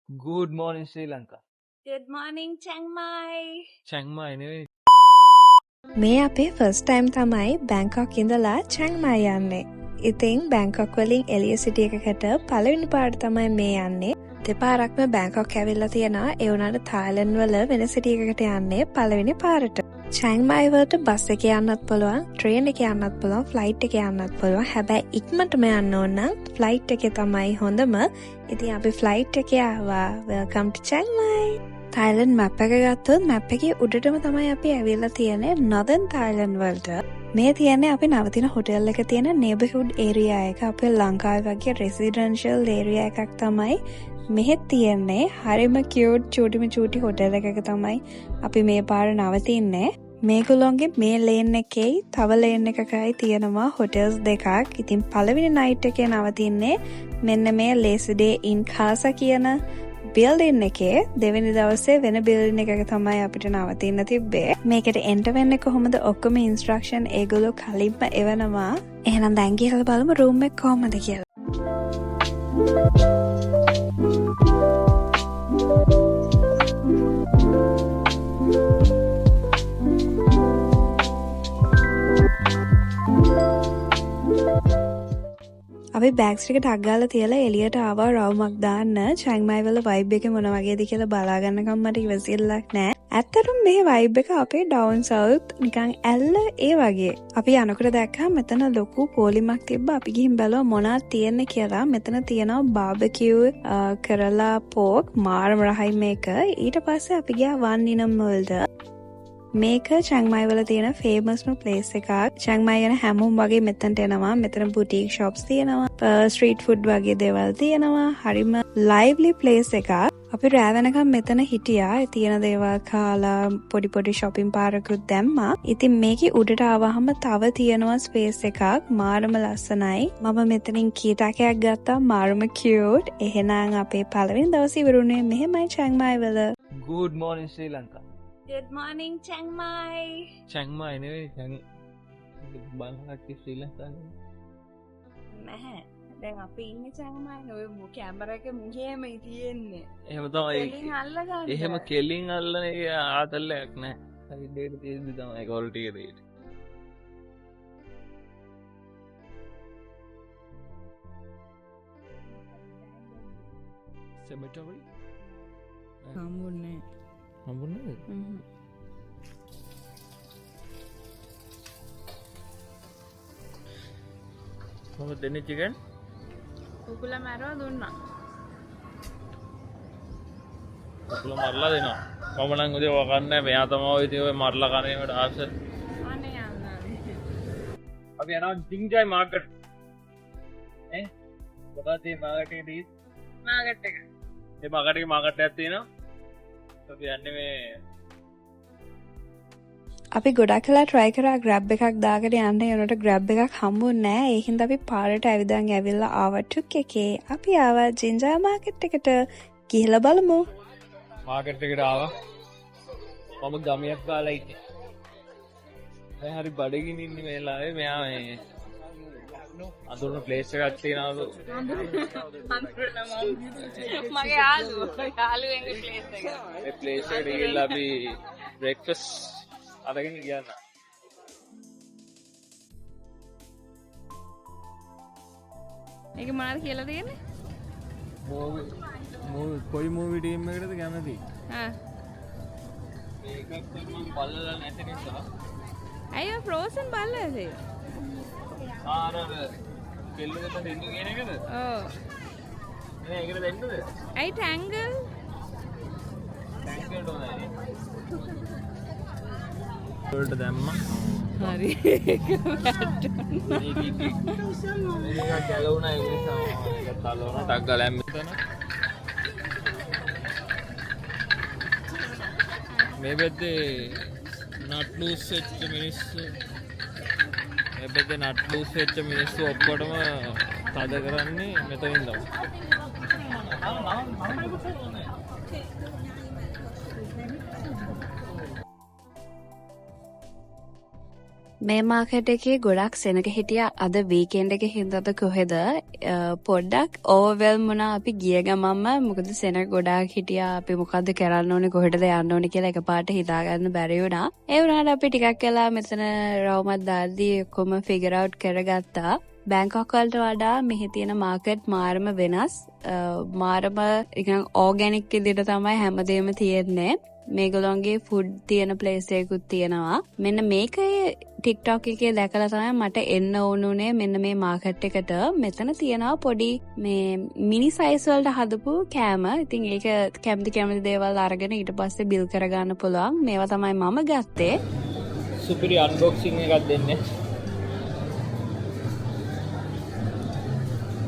Good morning, Sri Lanka. Good morning, Chiang Mai. Chiang Mai නෙවෙයි. මේ අපේ first time තමයි බැංකොක් ඉඳලා චැන්ග් මයි යන්නේ. ඉතින් බැංකොක් වලින් එළිය සිටි එකකට පළවෙනි පාරට තමයි මේ යන්නේ. දෙපාරක්ම බැංකොක් ඇවිල්ලා තියෙනවා. ඒ වුණාට තායිලන්ඩ් වල වෙන සිටි එකකට යන්නේ පළවෙනි පාරට. චැන්ග් මයි වලට බස් එකේ යන්නත් පුළුවන්, ට්‍රේන් එකේ යන්නත් පුළුවන්, ෆ්ලයිට් එකේ යන්නත් පුළුවන්. හැබැයි ඉක්මනටම යන්න ඕන නම් ෆ්ලයිට් එකේ තමයි හොඳම. ඉතින් අපි ෆ්ලයිට් එකේ ආවා. Welcome to Chiang Mai. Thailand map එක ගත්තොත් මැප් එකේ උඩටම තමයි අපි ඇවිල්ලා තියෙන්නේ නොදර්න් තායිලන්ඩ් වලට. මේ තියෙන්නේ අපි නවතින හොටෙල් එක තියෙන නේබර්හුඩ් ඒරියා එක. අපේ ලංකාවේ වගේ රෙසිඩෙන්ෂල් ඒරියා එකක් තමයි මෙහෙත් තියෙන්නේ. හරිම කියුට් චූටි හොටෙල් එකක තමයි අපි මේ පාර නවතින්නේ. මේගොල්ලෝගේ මේ ලේන් එකේ තව ලේන් එකකයි තියෙනවා හොටෙල්ස් දෙකක්. ඉතින් පළවෙනි නයිට් එකේ නවතින්නේ මෙන්න මේ ලේසිඩේ ඉන් කාසා කියන බිල්ඩින් එකේ. දෙවෙනි දවසේ වෙන බිල්ඩින් එකක තමයි අපිට නවතින්න තිබ්බේ. මේකට එන්ටර් වෙන්න කොහොමද ඔක්කොම ඉන්ස්ට්‍රක්ෂන් ඒගොල්ලෝ කලින්ම එවනවා. එහෙනම් දැන් ගිහලා බලමු රූම් එක කොහොමද කියලා. අපි බෑග්ස් ටික ටක් ගාලා තියලා එළියට ආවා රවුමක් දාන්න. චැන්ග් මයි වල වයිබ් එක මොන වගේද කියලා බලා ගන්නකම් මට ඉවසිල්ලක් නැහැ. ඇත්තටම මේ වයිබ් එක අපේ ඩවුන් සවුත් නිකන් ඇල්ල ඒ වගේ. අපි යනකොට දැක්කා මෙතන ලොකු පොලිමක් තිබ්බා. අපි ගිහින් බැලුවා මොනවද තියෙන්නේ කියලා. මෙතන තියෙනවා බාබකියු කරලා පෝක් මාරම රහයි මේක. ඊට පස්සේ අපි ගියා වන් ඉනම් වලට. මේක චැන්ග් මයි වල තියෙන ෆේමස්ම ප්ලේස් එකක්. චැන්ග් මයි යන හැමෝම වගේ මෙතනට එනවා. මෙතන බුටික් ෂොප්ස් තියෙනවා. ස්ට්‍රීට් ෆුඩ් වගේ දේවල් තියෙනවා. හරිම ලයිව්ලි ප්ලේස් එකක්. අපි රෑ වෙනකම් මෙතන හිටියා. තියෙන දේවල් කාලා පොඩි shopping පාරකුත් දැම්මා. ඉතින් මේකේ උඩට ආවහම තව තියෙනවා ස්පේස් එකක්. මාරම ලස්සනයි. මම මෙතනින් කීටකයක් ගත්තා. මාරම කියුට්. එහෙනම් අපේ පළවෙනි දවසේ ඉවරුනේ මෙහෙමයි චැන්ග් මයි වල. Good morning, Sri Lanka. Good morning, Chiang Mai. Chiang Mai නෙවෙයි. බංගලාදේශ ශ්‍රී ලංකාවේ. නැහැ. දැන් අපි ඉන්නේ Chiang Mai. ඔය කැමරා එක මෙහෙම තියෙන්නේ. එහෙම තමයි. කෙලින් අල්ල ගන්න. එහෙම කෙලින් අල්ලන එක ආතල්ලයක් නෑ. හරි දෙයට තියෙද්දි තමයි ක්වොලිටි එක දෙයට. සෙමෙටරි හම්බුන්නේ හම්බුන්නේ කොහොමද දෙන්නේ චිකන්? කුකුලා මරව දුන්නා. කුකුල මරලා දෙනවා. මම නම් උදේ වකන්නේ මෙයා තමයි ඉතින් ඔය මරලා කනේකට ආස. අනේ යන්න. අපි යනවා ජින්ජයි මාකට්. කොහොමද මේ මාකට් එකේදී? මාකට් එක. මේ මාකට් එකේ මාකට් එකක් තියෙනවා. අපි යන්නේ මේ අපි ගොඩක් කලා try කරා grab එකක් දාගෙන යන්න. යනකොට grab එකක් හම්බුන්නේ නැහැ. ඒ හින්දා අපි පාරට ඇවිදන් ඇවිල්ලා ආවා ටුක් එකේ. අපි ආවා ජින්ජර් මාකට් එකට. ගිහලා බලමු. මාකට් එකට ආවා. මම ගමයක් ගාලා ඉන්නේ. දැන් හරි බඩගිනින් ඉන්නේ මේ වෙලාවේ. මෙයා මේ අඳුරන ප්ලේස් එකක් තියෙනවලු. මගේ යාළුවෙන්ගේ ප්ලේස් එක. ඒ ප්ලේස් එකට ගිහලා අපි බ්‍රෙක්ෆාස්ට් අරගෙන ගියා. ඒක මොනවද කියලා දෙන්නේ? මූවි කොයි මූවි ටීම් එකකටද කැමති? මේකක් මම බලලා නැති නිසා. අයියෝ ෆ්‍රෝසන් බලලාද? ආර කෙල්ලකට දෙන්න කියන එකද? ඔව්. නේ ඒකට දෙන්නද? අයි ටැංගල්. ටැංගල්ට උනානේ. වලට දැම්මා. හරි. මේක ගැලවුණා ඒ නිසා ඒක තලවන ටක් ගාලා මෙතන. මේ බෙද්දේ නට් ලූස් වෙච්ච මිනිස්සු මේ බෙද්දේ නට් ලූස් වෙච්ච මිනිස්සු ඔක්කොටම තද කරන්නේ මෙතනින් තමයි. මේ මාකට් එකේ ගොඩක් සෙනග හිටියා අද වීකෙන්ඩ් එක හින්දාද කොහෙද පොඩ්ඩක් ඕවර්වෙල්ම් වුණා අපි ගිය ගමන්ම මොකද සෙනග ගොඩාක් හිටියා අපි මොකද්ද කරන්න ඕනේ කොහෙටද යන්න ඕනේ කියලා එකපාරට හිතාගන්න බැරි වුණා ඒ වුණාට අපි ටිකක් වෙලා මෙතන රවුමත් දාද්දී ඔක්කොම ෆිගර් අවුට් කරගත්තා බැංකොක් වලට වඩා මෙහි තියෙන මාකට් මාරම වෙනස් මාරම නිකන් ඕගැනික් විදිහට තමයි හැමදේම තියෙන්නේ මේගොල්ලන්ගේ ෆුඩ් තියෙන ප්ලේස් එකකුත් තියෙනවා මෙන්න මේක TikTok එකේ දැකලා තමයි මට එන්න ඕනුනේ මෙන්න මේ මාකට් එකට මෙතන තියෙනවා පොඩි මේ මිනි සයිස් වලට හදපු කෑම ඉතින් ඒක කැමති දේවල් අරගෙන ඊට පස්සේ බිල් කරගන්න පුළුවන් මේවා තමයි මම ගත්තේ සුපිරි අන්බොක්සිං එකක් දෙන්නේ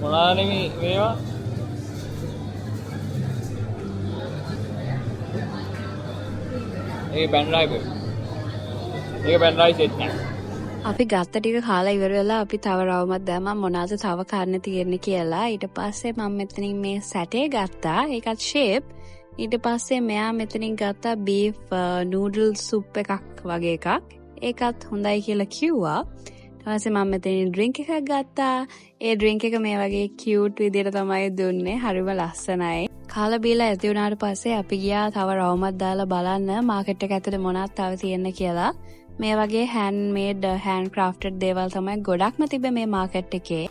මොනවාද මේවා ඒක බැන්රයි සෙට් නෑ අපි ගත්ත ටික කාලා ඉවර වෙලා අපි තව රවුමක් දැම්මා මොනවාද තව කන්න තියෙන්නේ කියලා ඊට පස්සේ මම මෙතනින් මේ සැටේ ගත්තා ඒකත් ෂේප් ඊට පස්සේ මෙයා මෙතනින් ගත්තා බීෆ් නූඩල් සුප් එකක් වගේ එකක් ඒකත් හොඳයි කියලා කිව්වා ඊට පස්සේ මම මෙතනින් ඩ්‍රින්ක් එකක් ගත්තා ඒ ඩ්‍රින්ක් එක මේ වගේ කියුට් විදිහට තමයි දුන්නේ හරිම ලස්සනයි කාලා බීලා ඇති වුණාට පස්සේ අපි ගියා තව රවුමක් දාලා බලන්න මාකට් එක ඇතුලේ මොනවද තව තියෙන්නේ කියලා මේ වගේ හෑන්ඩ්මේඩ් හෑන්ඩ් ක්‍රාෆ්ටඩ් දේවල් තමයි ගොඩක්ම තිබෙ මේ මාකට් එකේ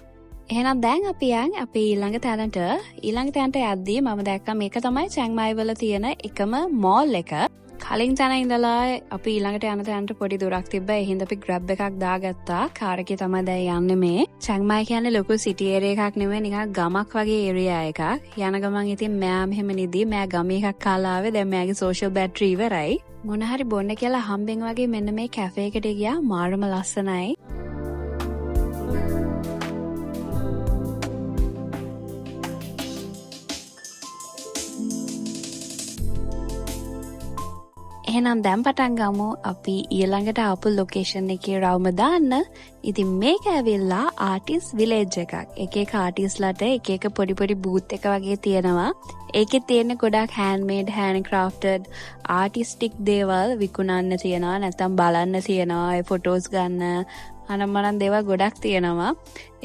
එහෙනම් දැන් අපි ඊළඟ තැනට යද්දී මම දැක්කා මේක තමයි චැන්ග් මායි වල තියෙන එකම මෝල් එක කලින් තැන ඉඳලා අපි ඊළඟට යන තැනට පොඩි දුරක් තිබ්බා ඒ හින්දා අපි ග්‍රැබ් එකක් දාගත්තා කාර් එකේ තමයි දැන් යන්නේ මේ චැන්ග් මායි කියන්නේ ලොකු සිටි ඒරියා එකක් නෙමෙයි නිකන් ගමක් වගේ ඒරියා එකක් යන ගමන් ඉතින් මෑ මෙහෙම නිදි මෑ ගමේ එකක් කාලා ආවේ දැන් මෑගේ සෝෂල් බැටරි ඉවරයි මොන හරි බොන්න කියලා හම්බෙන් වගේ මෙන්න මේ කැෆේ එකට ගියා මාරම ලස්සනයි එහෙනම් දැන් පටන් ගමු අපි ඊළඟට ආපු ලොකේෂන් එකේ රවුම දාන්න. ඉතින් මේක ඇවිල්ලා ආටිස්ට් විලේජ් එකක්. එක එක ආටිස්ට්ලාට එක එක පොඩි පොඩි බූත් එක වගේ තියෙනවා. ඒකේ තියෙන ගොඩක් හෑන්ඩ්මේඩ් හෑන්ඩ් ක්‍රාෆ්ටඩ් ආටිස්ටික් දේවල් විකුණන්න තියෙනවා. නැත්නම් බලන්න තියෙනවා. ඒ ෆොටෝස් ගන්න අනම්මනම් දේවල් ගොඩක් තියෙනවා.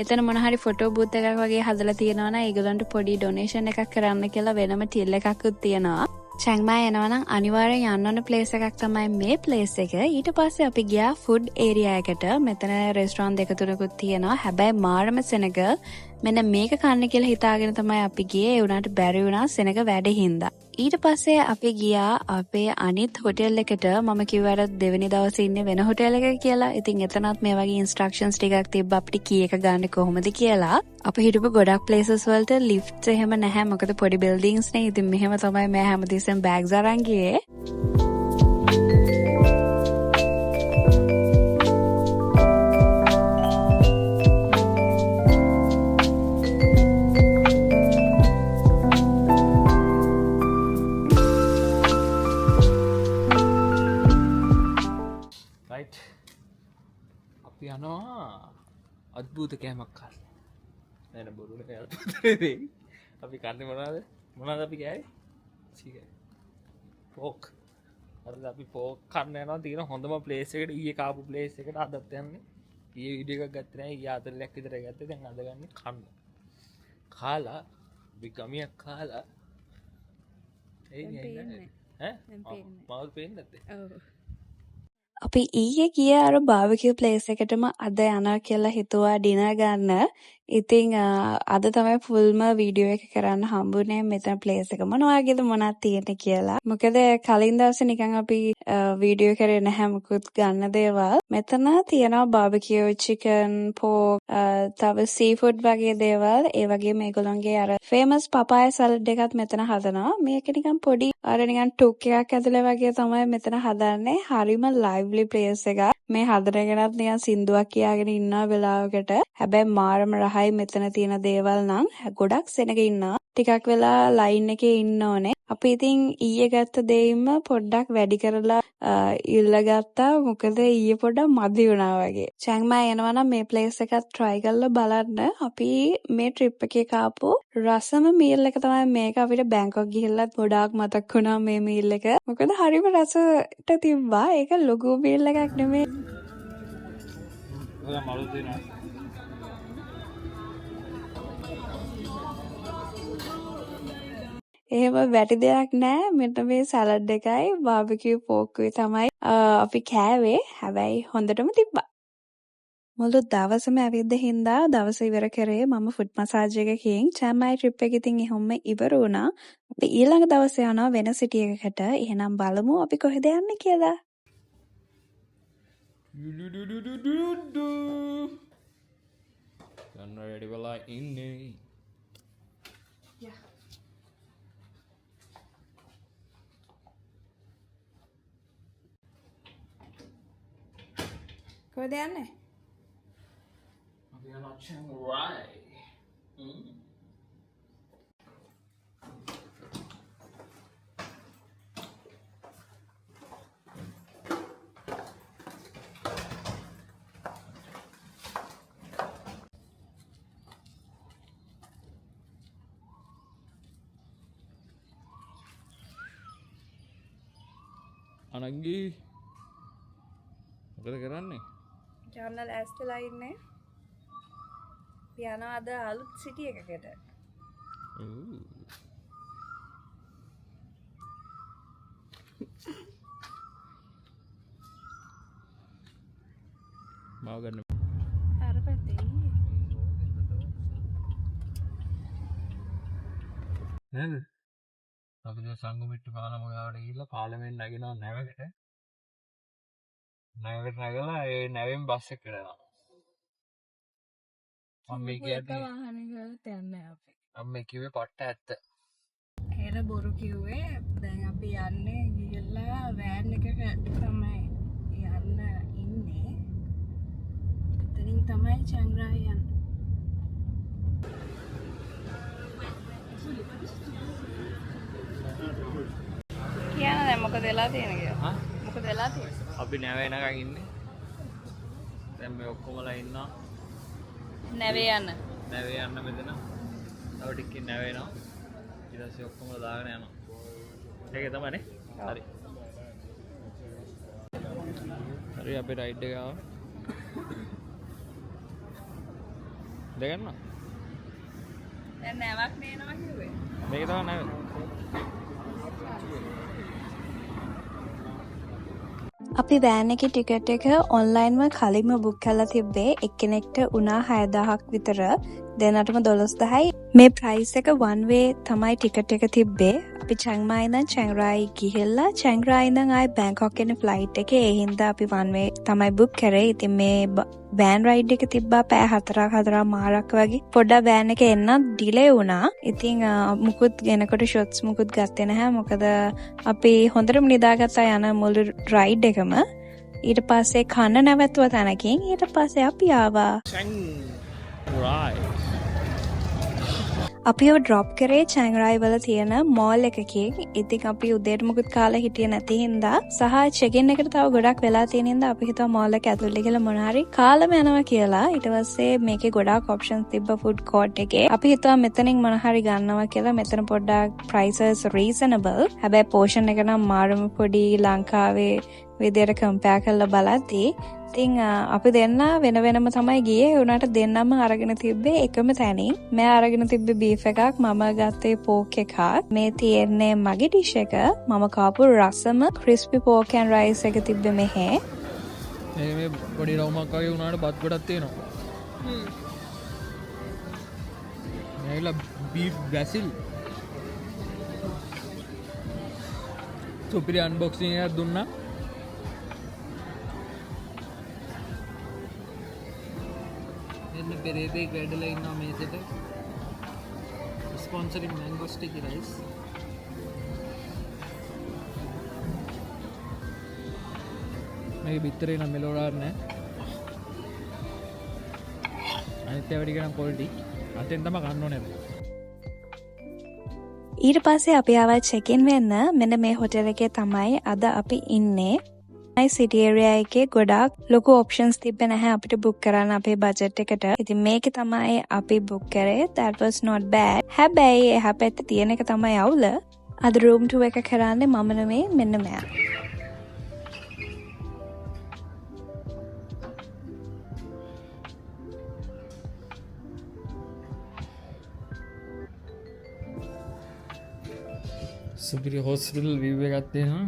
එතන මොන හරි ෆොටෝ බූත් එකක් වගේ හදලා තියෙනවා නම් ඒගොල්ලන්ට පොඩි ඩොනේෂන් එකක් කරන්න කියලා වෙනම ටිල් එකකුත් තියෙනවා. චැන්ග් මායි යනවා නම් අනිවාර්යෙන් යන්න ඕන ප්ලේස් එකක් තමයි මේ ප්ලේස් එක. ඊට පස්සේ අපි ගියා ෆුඩ් ඒරියා එකට. මෙතන රෙස්ටොරන්ට් දෙක තුනකුත් තියෙනවා. හැබැයි මාරම සෙනග මෙන්න මේක කන්න කියලා හිතාගෙන තමයි අපි ගියේ. ඒ වුණාට බැරි වුණා සෙනග වැඩ හින්දා. ඊට පස්සේ අපි ගියා අපේ අනිත් හොටෙල් එකට. මම කිව්වට දෙවෙනි දවසේ ඉන්නේ වෙන හොටෙල් එකක කියලා. ඉතින් එතනත් මේ වගේ ඉන්ස්ට්‍රක්ෂන්ස් ටිකක් තිබ්බ අපිට කී එක ගන්න කොහොමද කියලා. අපි හිටපු ගොඩක් ප්ලේසස් වලට ලිෆ්ට්ස් එහෙම නැහැ. මොකද පොඩි බිල්ඩින්ග්ස් නේ. ඉතින් මෙහෙම තමයි මම හැමතිස්සෙම බෑග්ස් අරන් ගියේ. අපි යනවා අද්භූත කෑමක් කන්න. නෑ බොරු නේ අපි කන්නේ මොනවද අපි කෑවේ? චිකන්. පෝක්. අර අපි පෝක් කන්න යනවා තියෙන හොඳම ප්ලේස් එකට ඊයේ කාපු ප්ලේස් එකට අදත් යන්නේ. ඊයේ වීඩියෝ එකක් ගත්තේ නෑ. ඊයේ ආතරලයක් විතර ගත්තේ. දැන් අද ගන්නේ කන්න. කාලා විගමියක් කාලා මාව පේන්නේ නැත්තේ. ඔව්. අපි ඊයේ ගිය අර බාර්බිකියු ප්ලේස් එකටම අද යනවා කියලා හිතුවා ඩිනර් ගන්න. ඉතින් අද තමයි ෆුල්ම වීඩියෝ එක කරන්න හම්බුනේ මෙතන ප්ලේස් එක මොනවාගේද මොනවද තියෙන්නේ කියලා. මොකද කලින් දවසේ නිකන් අපි වීඩියෝ කරේ නැහැ මුකුත් ගන්න දේවල්. මෙතන තියෙනවා බාර්බිකියු චිකන්, පෝක්, තව සීෆුඩ් වගේ දේවල්. ඒ වගේ මේගොල්ලන්ගේ අර ෆේමස් පපාය සලාඩ් එකත් මෙතන හදනවා. මේක නිකන් පොඩි අර නිකන් ටුක් එකක් ඇතුලේ වගේ තමයි මෙතන හදන්නේ. හරිම ලයිව්ලි ප්ලේස් එකක්. මේ හදනගෙනත් නිකන් සින්දුවක් කියාගෙන ඉන්න වෙලාවකට. හැබැයි මාරම රහයි මෙතන තියෙන දේවල් නම් ගොඩක් සෙනග ඉන්නවා. ටිකක් වෙලා ලයින් එකේ ඉන්න ඕනේ. අපි ඉතින් ඊයේ ගත්ත දෙයින්ම පොඩ්ඩක් වැඩි කරලා ඉල්ලගත්තා. මොකද ඊයේ පොඩ්ඩක් මදි වුණා වගේ. චැන්ග් මායි යනවා නම් මේ ප්ලේස් එකත් try කරලා බලන්න. අපි මේ ට්‍රිප් එකේ කාපු රසම මීල් එක තමයි මේක. අපිට බැංකොක් ගිහිල්ලත් ගොඩාක් මතක් වුණා මේ මීල් එක. මොකද හරිම රසට තිබ්බා. ඒක ලොකු මීල් එකක් නෙමෙයි. ඔයා මලු දෙනවා. එහෙම වැටි දෙයක් නෑ. මෙන්න මේ සලඩ් එකයි බාබකියු පෝක්කුයි තමයි අපි කෑවේ. හැබැයි හොඳටම තිබ්බා. මුළු දවසම ඇවිද්ද හින්දා දවස ඉවර කරේ මම ෆුඩ් මසාජ් එකකින්. චෑම්මයි ට්‍රිප් එක ඉතින් එහෙම ඉවර වුණා. අපි ඊළඟ දවසේ යනවා වෙන සිටි එකකට. එහෙනම් බලමු අපි කොහෙද යන්නේ කියලා. යන්න රෙඩි වෙලා ඉන්නේ. කොහෙද යන්නේ? අපි යනවා චැන් රායි. අනංගි මොකද කරන්නේ? යන්න ලෑස්තිලා ඉන්නේ. අපි යනවා අද අලුත් සිටි එකකට. මාව ගන්න. අර පැත්තේ. නේද? අපි දැන් සංගමිට්ටු පාලම ගාවට ගිහිල්ලා පාලමෙන් නැගිනවා නැවකට. නැවකට නැගලා ඒ නැවෙන් බස් එකට යනවා. මම මේ කියන්නේ වාහනේ ගාවට යන්නේ අපි. මම මේ කිව්වේ පට්ට ඇත්ත. හෙර බොරු කිව්වේ. දැන් අපි යන්නේ ගිහලා වෑන් එකක තමයි යන්න ඉන්නේ. එතනින් තමයි චැන්රායි යන්නේ. කියන්න දැන් මොකද වෙලා තියෙන්නේ කියලා. හා? මොකද වෙලා තියෙන්නේ? අපි නැවේ නගන් ඉන්නේ. දැන් මේ ඔක්කොමලා ඉන්නවා. නැවේ යන්න. නැවේ යන්න මෙතන. තව ටිකකින් නැවෙනවා. ඊට පස්සේ ඔක්කොම දාගෙන යනවා. ඒක තමයිනේ. හරි. හරි අපේ රයිඩ් එක ආවා. දෙගන්න. දැන් නැවක් නේනවා කිව්වේ. මේක තමයි නැව. අපි වෑන් එකේ ටිකට් එක ඔන්ලයින්ම කලින්ම බුක් කරලා තිබ්බේ. එක්කෙනෙක්ට උනා 6000ක් විතර. දෙන්නටම 12000යි. මේ ප්‍රයිස් එක one way තමයි ටිකට් එක තිබ්බේ. අපි චැන්ග් මායි ඉඳන් චැන්ග් රායි ගිහිල්ලා චැන්ග් රායි ඉඳන් ආයි බැංකොක් යන ෆ්ලයිට් එකේ. ඒ හින්දා අපි one way තමයි බුක් කරේ. ඉතින් මේ වෑන් රයිඩ් එක තිබ්බා පැය 4:00 වගේ. පොඩ්ඩක් වෑන් එක එන්නත් ඩිලේ වුණා. ඉතින් මුකුත් එනකොට ෂොට්ස් මුකුත් ගත්තේ නැහැ. මොකද අපි හොඳටම නිදාගත්තා යන මුළු රයිඩ් එකම. ඊට පස්සේ කන්න නැවතුව තැනකින් ඊට පස්සේ අපි ආවා. චැන් රායි. අපිව ඩ්‍රොප් කරේ චැන්ග් රායි වල තියෙන මෝල් එකකින්. ඉතින් අපි උදේට මුකුත් කාලා හිටියේ නැති හින්දා සහ චෙක් ඉන් එකට තව ගොඩක් වෙලා තියෙන හින්දා අපි හිතුවා මෝල් එක ඇතුළේ ගිහලා මොන හරි කාලම යනවා කියලා. ඊට පස්සේ මේකේ ගොඩාක් ඔප්ෂන්ස් තිබ්බ ෆුඩ් කෝට් එකේ. අපි හිතුවා මෙතනින් මොන හරි ගන්නවා කියලා. මෙතන පොඩ්ඩක් prices reasonable. හැබැයි පෝෂන් එක නම් මාරම පොඩි ලංකාවේ විදියට කම්පෙයාර් කරලා බලද්දී ඉතින් අපි දෙන්න වෙන වෙනම තමයි ගියේ. උනාට දෙන්නම අරගෙන තිබ්බේ එකම තැනින්. මම අරගෙන තිබ්බේ බීෆ් එකක්, මම ගත්තේ පෝක් එකක්. මේ තියෙන්නේ මගේ ඩිෂ් එක. මම කාපු රසම ක්‍රිස්පි පෝක් ඇන් රයිස් එක තිබ්බේ මෙහෙ. මේ පොඩි රවුමක් වගේ උනාට බත් ගොඩක් තියෙනවා. මේලා බීෆ් බ්‍රැසිල්. සුපිරි අන්බොක්සිං එකක් දුන්නා. පෙරේදේ වැඩලා ඉන්නවා මේසෙට. ස්පොන්සරින් මැංගෝ ස්ටිකි රයිස්. මේක බිත්තරේ නම් මෙලෝරාර නෑ. අනිත් ඒවා ටික නම් ක්වොලිටි. අතෙන් තමයි ගන්න ඕනේ. ඊට පස්සේ අපි ආවා චෙක් ඉන් වෙන්න. මෙන්න මේ හොටෙල් එකේ තමයි අද අපි ඉන්නේ. සිටි ඒරියා එකේ ගොඩාක් ලොකු ඔප්ෂන්ස් තිබ්බේ නැහැ අපිට බුක් කරන්න අපේ බජට් එකට. ඉතින් මේකේ තමයි අපි බුක් කරේ. that was not bad. හැබැයි එහා පැත්තේ තියෙන එක තමයි අවුල. අද room tour එක කරන්නේ මම නෙමෙයි මෙන්න මෙයා. සුපිරි හොස්පිටල් විව් එකක් තියෙනවා.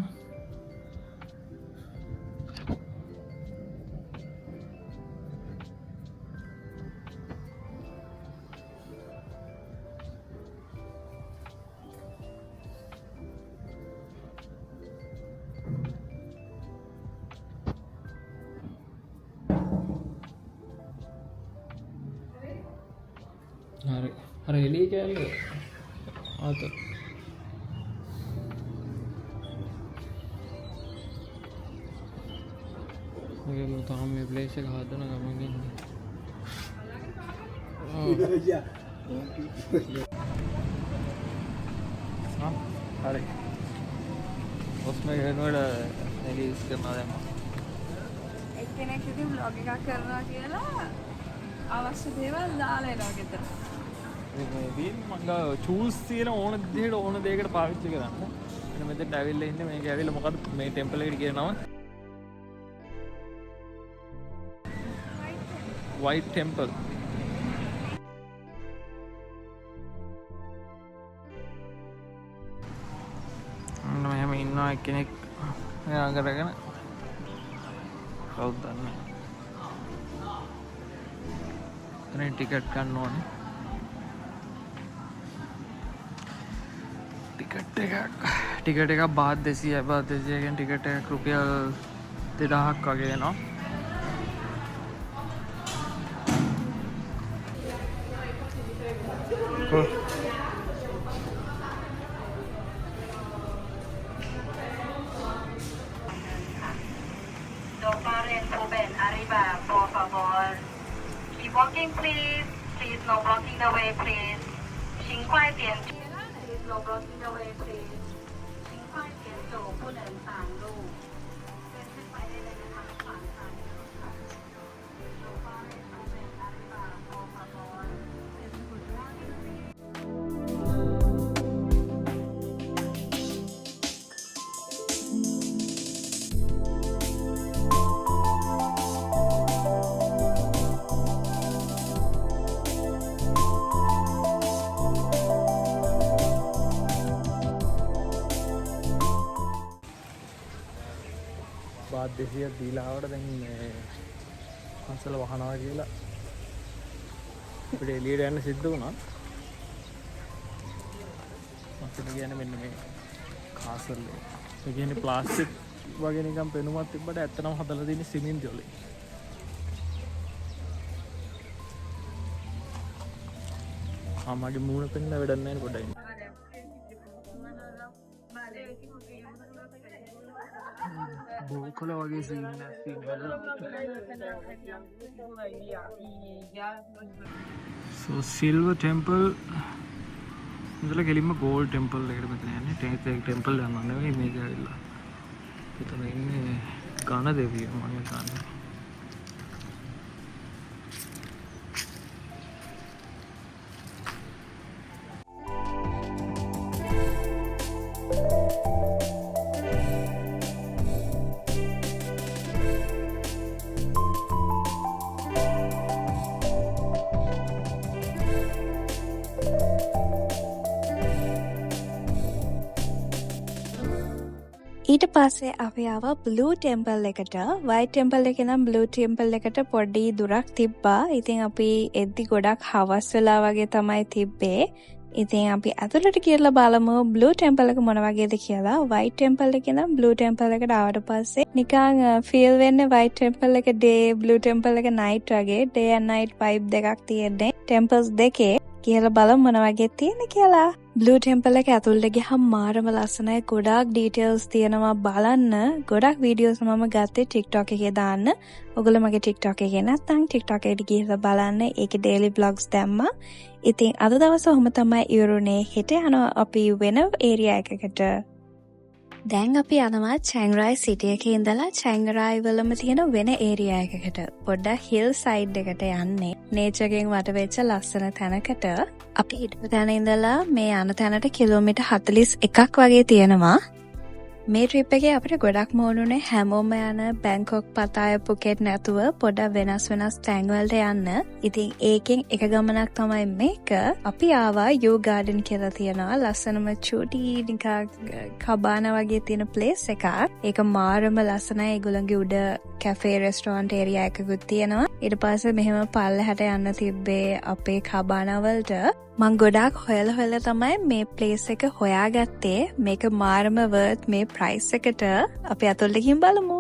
හරි එළිය කෑල්ල ආත ඔයගොල්ලෝ තාම මේ ප්ලේස් එක හදන ගමන් ඉන්නේ. හරි ඔස්ම වෙනවල රිලීස් කරනවා දැන්. එක්කෙනෙක් ඉතින් vlog එකක් කරනවා කියලා අවශ්‍ය දේවල් දාලා එනවා ගෙදර. මේ මං ගාව චූස් තියෙන ඕන විදිහට ඕන දෙයකට පාවිච්චි කරන්න. එන්න මෙතෙන්ට ඇවිල්ලා ඉන්නේ. මේක ඇවිල්ලා මොකද්ද මේ ටෙම්පල් එකට කියන නම? White Temple. මෙහෙම ඉන්නවා එක්කෙනෙක් මෙයා කරගෙන කවුද දන්නේ. එතන ටිකට් ගන්න ඕනේ. ටිකට් එකක් බාත් 200යි. බාත් 200 කියන ටිකට් එකක් රුපියල් 2000ක් වගේ වෙනවා. Keep walking, please. Please, no blocking the way, please. 请快点。Please, no blocking the way, please. 请快点走，不能挡路。先ขึ้นไปได้เลยนะคะฝั่งซ้ายนะคะโซฟาเรนโซเบนอาริบาโฟฟาบอล bath 200ක් දීලා ආවට දැන් මේ අසල වහනවා කියලා අපිට එළියට යන්න සිද්ධ වුණා. අපිට කියන්නේ මෙන්න මේ කාසල් එක. ඒ කියන්නේ ප්ලාස්ටික් වගේ නිකන් පෙනුමක් තිබ්බට ඇත්තටම හදලා තියෙන්නේ සිමෙන්ති වලින්. මගේ මූණ පෙන්න වැඩක් නැහැ නේ පොඩ්ඩයි. බෝකල වගේ සීන් so silver temple ඉඳලා ගෙලින්ම gold temple එකට මෙතන යන්නේ. temple යනවා නෙවෙයි මේක ඇවිල්ලා. එතන ඉන්නේ ඝන දෙවියෝ මම හිතන්නේ. ඊට පස්සේ අපි ආවා බ්ලූ ටෙම්පල් එකට. වයිට් ටෙම්පල් එකේ නම් බ්ලූ ටෙම්පල් එකට පොඩි දුරක් තිබ්බා. ඉතින් අපි එද්දි ගොඩක් හවස් වෙලා වගේ තමයි තිබ්බේ. ඉතින් අපි අතුලට කියලා බලමු බ්ලූ ටෙම්පල් එක මොන වගේද කියලා. වයිට් ටෙම්පල් එකේ නම් බ්ලූ ටෙම්පල් එකට ආවට පස්සේ නිකන් ෆීල් වෙන්නේ වයිට් ටෙම්පල් එක ඩේ, බ්ලූ ටෙම්පල් එක නයිට් වගේ. ඩේ ඇන්ඩ් නයිට් වයිබ් දෙකක් තියෙන්නේ ටෙම්පල්ස් දෙකේ. කියලා බලමු මොන වගේ තියෙන්නේ කියලා. බ්ලූ ටෙම්පල් එක ඇතුළට ගියහම මාරම ලස්සනයි. ගොඩාක් ඩීටේල්ස් තියෙනවා බලන්න. ගොඩක් වීඩියෝස් මම ගත්තේ TikTok එකේ දාන්න. ඔයගොල්ලෝ මගේ TikTok එකේ නැත්නම් TikTok එකට ගිහලා බලන්න. ඒකේ daily vlogs දැම්මා. ඉතින් අද දවසේ ඔහොම තමයි ඉවරුනේ. හෙට යනවා අපි වෙන ඒරියා එකකට. දැන් අපි යනවා චැන් රායි සිටි එකේ ඉඳලා චැන් රායි වලම තියෙන වෙන ඒරියා එකකට. පොඩ්ඩක් හිල් සයිඩ් එකට යන්නේ. නේචර් එකෙන් වටවෙච්ච ලස්සන තැනකට. අපි හිටපු තැන ඉඳලා මේ යන තැනට කිලෝමීටර් 41ක් වගේ තියෙනවා. මේ ට්‍රිප් එකේ අපිට ගොඩක් මෝනුනේ හැමෝම යන බැංකොක් පතාය පුකෙට් නැතුව පොඩක් වෙනස් තැන් වලට යන්න. ඉතින් ඒකෙන් එක ගමනක් තමයි මේක. අපි ආවා යූ ගාඩන් කියලා තියනවා. ලස්සනම චූටි නිකන් කබාන වගේ තියෙන ප්ලේස් එකක්. ඒක මාරම ලස්සනයි. ඒගොල්ලන්ගේ උඩ කැෆේ රෙස්ටෝරන්ට් ඒරියා එකකුත් තියෙනවා. ඊට පස්සේ මෙහෙම පල්ලෙහාට යන්න තිබ්බේ අපේ කබාන වලට. මං ගොඩාක් හොයලා තමයි මේ ප්ලේස් එක හොයාගත්තේ. මේක මාරම වර්ත් මේ ප්‍රයිස් එකට. අපි අතොල්ට ගිහින් බලමු.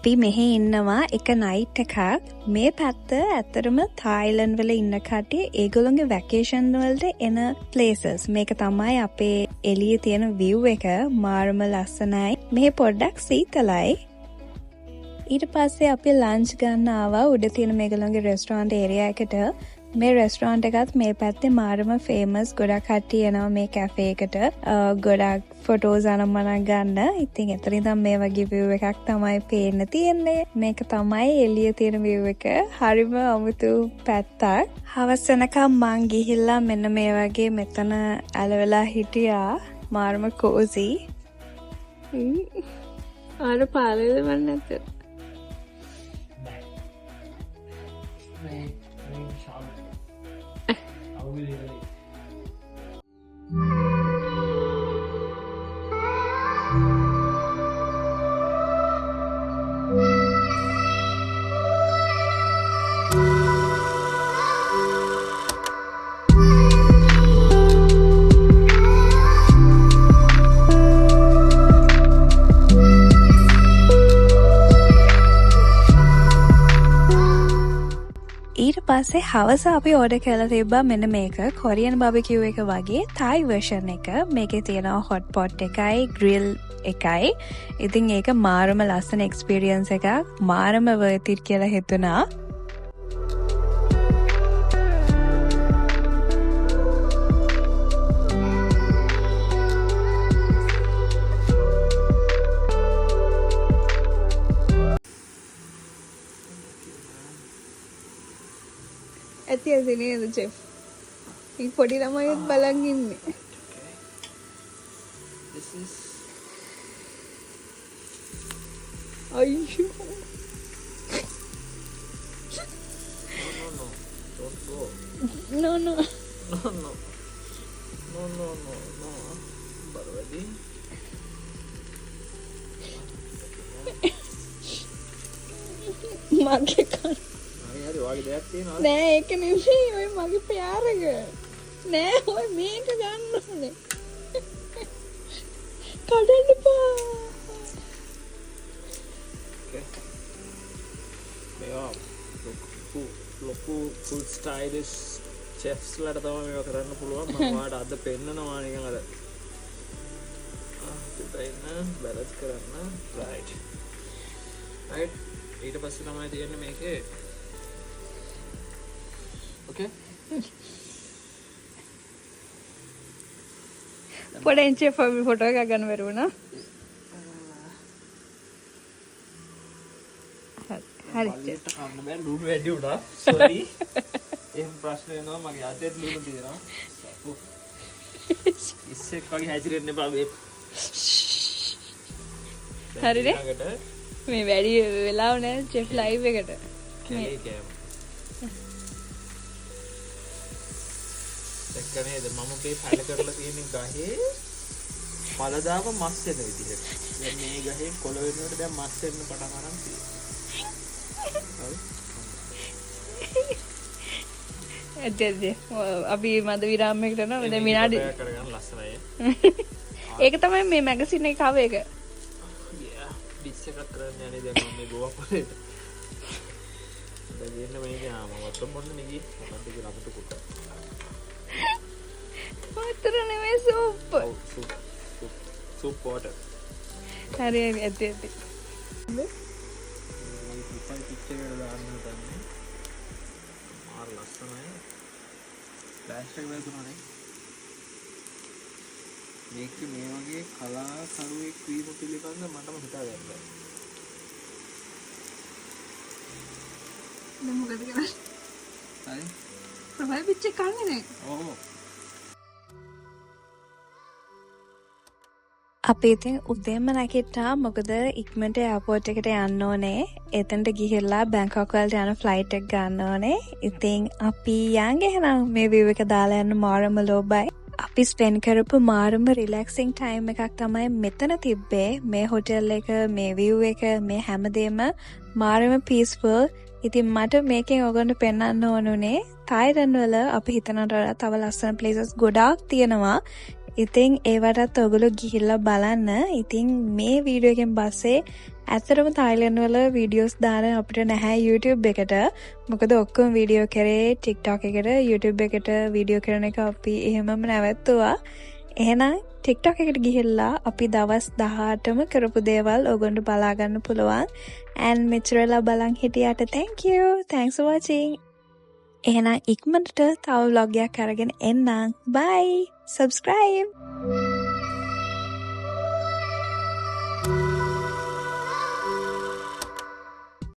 අපි මෙහි ඉන්නවා එක නයිට් එකක්. මේ පැත්ත ඇත්තටම තායිලන්ඩ් වල ඉන්න කට්ටිය ඒගොල්ලෝගේ වැකේෂන් වලට එන ප්ලේසස්. මේක තමයි අපේ එළියේ තියෙන view එක. මාරම ලස්සනයි. මේ පොඩ්ඩක් සීතලයි. ඊට පස්සේ අපි ලන්ච් ගන්න ආවා උඩ තියෙන මේගොල්ලෝගේ රෙස්ටෝරන්ට් ඒරියා එකට. මේ රෙස්ටෝරන්ට් එකත් මේ පැත්තේ මාරම ෆේමස්. ගොඩක් කට්ටිය එනවා මේ කැෆේ එකට. ගොඩක් ෆොටෝස් අනම්මනම් ගන්න. ඉතින් එතන ඉඳන් මේ වගේ view එකක් තමයි පේන්න තියෙන්නේ. මේක තමයි එළිය තියෙන view එක. හරිම අමුතු පැත්තක්. හවස වෙනකම් මං ගිහිල්ලා මෙන්න මේ වගේ මෙතන ඇලවෙලා හිටියා. මාරම කෝසි. ආර පාලෙද මන් නැත. ඊට පස්සේ හවස අපි ඕඩර් කරලා තිබ්බා මෙන්න මේක කොරියන් බාබිකියු එක වගේ තායි වර්ෂන් එක. මේකේ තියෙනවා හොට් පොට් එකයි ග්‍රිල් එකයි. ඉතින් ඒක මාරම ලස්සන එක්ස්පීරියන්ස් එකක්. මාරම වර්ත් ඉට් කියලා හිතුණා. ඇති ඇති නේද චෙෆ්? මේ පොඩි ළමයිත් බලන් ඉන්නේ. This is අයියෝ. don't go. No no. No. Barwadi. මගේ කන. හරි වාගේ දෙයක් තියෙනවා. නෑ ඒක නෙමෙයි ඔය මගේ ප්යාරක. නෑ ඔය මේක ගන්න ඕනේ. කඩන්න බා. මේවා ලොකු ෆුල් ස්ටයිලිෂ් chefs ලට තමයි මේවා කරන්න පුළුවන්. මම ඔයාලට අද පෙන්නනවා නිකන් අර දෙන්න බැලන්ස් කරන්න. right ඊට පස්සේ තමයි තියෙන්නේ මේකේ පොඩෙන්චේ ෆොටෝ එකක් ගන්න බැරුණා. හරි. මල්ලියට කන්න බෑ ලුණු වැඩි වුණා. sorry. එහෙම ප්‍රශ්න එනවා මගේ අතේ ලුණු තියෙනවා. ඉස්සෙක් වගේ හැදිරෙන්න එපා මේ. හරිනේ. මේ වැඩි වෙලාව නෑ චෙෆ් ලයිව් එකට. දැක්කනේද මම මේ පැල කරලා තියෙන ගහේ මලදාව මස් වෙන විදිහට. දැන් මේ ගහේ කොළ වෙනකොට දැන් මස් වෙන්න පටන් අරන් තියෙනවා. හරි. අපි මද විරාමයකට යනවා. දැන් විනාඩි කරගන්න ලස්සනයි. ඒක තමයි මේ මැගසින් එකේ කව එක. ඩිස් එකක් කරන්න යන්නේ දැන් මම මේ ගෝවා පොලේට. දැන් ඉන්න මේක මම ඔතන මොන්නේ නෙගි මොකක්ද කියලා අපිට කුට. වතුර නෙමෙයි සූප්. Soup water. හරි ඇති. මේ පිටයි පිටේ දාන්න තමයි. ආර ලස්සනයි. ෆ්ලෑෂ් එක වැදුණානේ. මේක මේ වගේ කලාකරුවෙක් වීම පිළිබඳ මටම හිතා ගන්න බැහැ. දැන් මොකද කරන්නේ? හරි. ප්‍රොෆයිල් පික්චර් කන්නේ නේ. ඔව්. අපි ඉතින් උදේම නැගිට්ටා මොකද ඉක්මනට එයාපෝට් එකට යන්න ඕනේ. එතනට ගිහිල්ලා බැංකොක් වලට යන ෆ්ලයිට් එක ගන්න ඕනේ. ඉතින් අපි යන් එහෙනම් මේ view එක දාලා යන්න මාරම ලෝබයි. අපි ස්පෙන්ඩ් කරපු මාරම රිලැක්සිං ටයිම් එකක් තමයි මෙතන තිබ්බේ. මේ හොටෙල් එක, මේ view එක, මේ හැමදේම මාරම පීස්ෆුල්. ඉතින් මට මේකෙන් ඔයගොල්ලන්ට පෙන්වන්න ඕනුනේ තායිලන්ඩ් වල අපි හිතනට වඩා තව ලස්සන ප්ලේසස් ගොඩාක් තියෙනවා. ඉතින් ඒවටත් ඔයගොල්ලෝ ගිහිල්ලා බලන්න. ඉතින් මේ වීඩියෝ එකෙන් පස්සේ ඇත්තටම තායිලන්ඩ් වල වීඩියෝස් දාන අපිට නැහැ YouTube එකට. මොකද ඔක්කොම වීඩියෝ කරේ TikTok එකට, YouTube එකට වීඩියෝ කරන එක අපි එහෙමම නැවැත්තුවා. එහෙනම් TikTok එකට ගිහිල්ලා අපි දවස් 18ම කරපු දේවල් ඔයගොල්ලන්ට බලා ගන්න පුළුවන්. and මෙච්චරලා බලන් හිටියට thank you. Thanks for watching. එහෙනම් ඉක්මනට තව vlog එකක් අරගෙන එන්නම්. Bye. Subscribe.